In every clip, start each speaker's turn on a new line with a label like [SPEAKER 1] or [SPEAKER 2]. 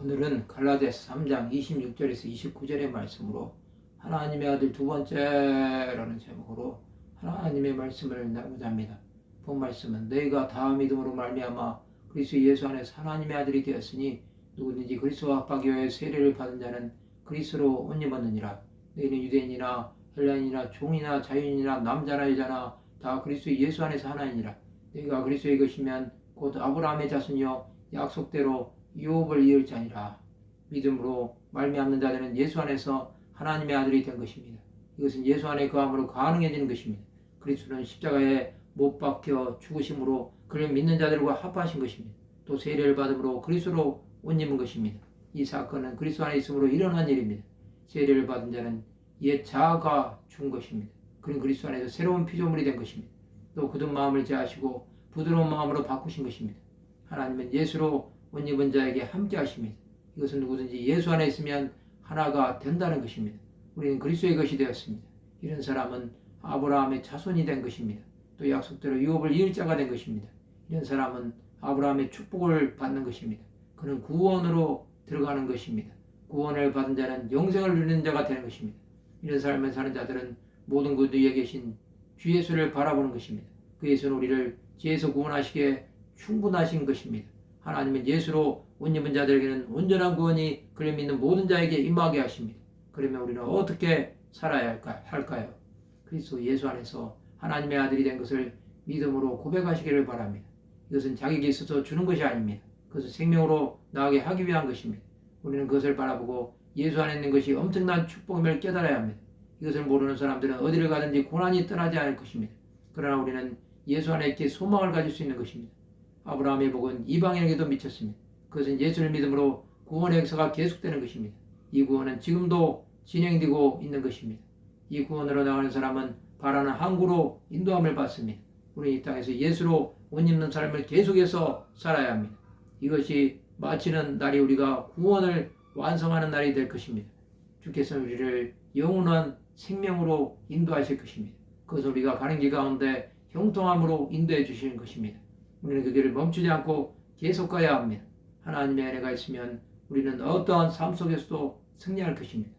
[SPEAKER 1] 오늘은 갈라디아서 3장 26절에서 29절의 말씀으로 하나님의 아들 두 번째라는 제목으로 하나님의 말씀을 나누고자 합니다. 본 말씀은 너희가 다 믿음으로 말미암아 그리스도 예수 안에서 하나님의 아들이 되었으니 누구든지 그리스도와 합하게 세례를 받은 자는 그리스도로 옷 입었느니라. 너희는 유대인이나 헬라인이나 종이나 자유인이나 남자나 여자나 다 그리스도 예수 안에서 하나이니라. 너희가 그리스도의 것이면 곧 아브라함의 자손이요 약속대로 유업을 이을 자니라. 믿음으로 말미암는 자들은 예수 안에서 하나님의 아들이 된 것입니다. 이것은 예수 안에 거함으로 가능해지는 것입니다. 그리스도는 십자가에 못 박혀 죽으심으로 그를 믿는 자들과 합하신 것입니다. 또 세례를 받음으로 그리스도로 옷 입은 것입니다. 이 사건은 그리스도 안에 있음으로 일어난 일입니다. 세례를 받은 자는 옛 자아가 죽은 것입니다. 그는 그리스도 안에서 새로운 피조물이 된 것입니다. 또 굳은 마음을 제하시고 부드러운 마음으로 바꾸신 것입니다. 하나님은 예수로 옷 입은 자에게 함께 하십니다. 이것은 누구든지 예수 안에 있으면 하나가 된다는 것입니다. 우리는 그리스도의 것이 되었습니다. 이런 사람은 아브라함의 자손이 된 것입니다. 또 약속대로 유업을 이을 자가 된 것입니다. 이런 사람은 아브라함의 축복을 받는 것입니다. 그는 구원으로 들어가는 것입니다. 구원을 받은 자는 영생을 누리는 자가 되는 것입니다. 이런 삶을 사는 자들은 모든 그 위에 계신 주 예수를 바라보는 것입니다. 그 예수는 우리를 죄에서 구원하시기에 충분하신 것입니다. 하나님은 예수로 옷 입은 자들에게는 온전한 구원이 그를 믿는 모든 자에게 임하게 하십니다. 그러면 우리는 어떻게 살아야 할까요? 그리스도 예수 안에서 하나님의 아들이 된 것을 믿음으로 고백하시기를 바랍니다. 이것은 자기에게 있어서 주는 것이 아닙니다. 그것을 생명으로 나가게 하기 위한 것입니다. 우리는 그것을 바라보고 예수 안에 있는 것이 엄청난 축복임을 깨달아야 합니다. 이것을 모르는 사람들은 어디를 가든지 고난이 떠나지 않을 것입니다. 그러나 우리는 예수 안에 있기에 소망을 가질 수 있는 것입니다. 아브라함의 복은 이방인에게도 미쳤습니다. 그것은 예수를 믿음으로 구원의 역사가 계속되는 것입니다. 이 구원은 지금도 진행되고 있는 것입니다. 이 구원으로 나가는 사람은 바라는 항구로 인도함을 받습니다. 우리 이 땅에서 예수로 옷 입는 삶을 계속해서 살아야 합니다. 이것이 마치는 날이 우리가 구원을 완성하는 날이 될 것입니다. 주께서 우리를 영원한 생명으로 인도하실 것입니다. 그것을 우리가 가는 길 가운데 형통함으로 인도해 주시는 것입니다. 우리는 그 길을 멈추지 않고 계속 가야 합니다. 하나님의 은혜가 있으면 우리는 어떠한 삶 속에서도 승리할 것입니다.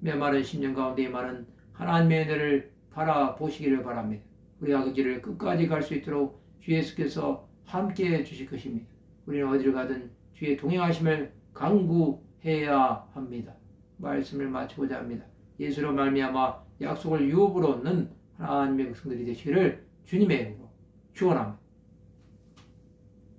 [SPEAKER 1] 메마른 심령 가운데 많은 하나님의 은혜를 바라보시기를 바랍니다. 우리가 그 길을 끝까지 갈 수 있도록 주 예수께서 함께해 주실 것입니다. 우리는 어디를 가든 주의 동행하심을 강구해야 합니다. 말씀을 마치고자 합니다. 예수로 말미암아 약속을 유업으로 얻는 하나님의 백성들이 되시기를 주님의 이름으로 축원합니다.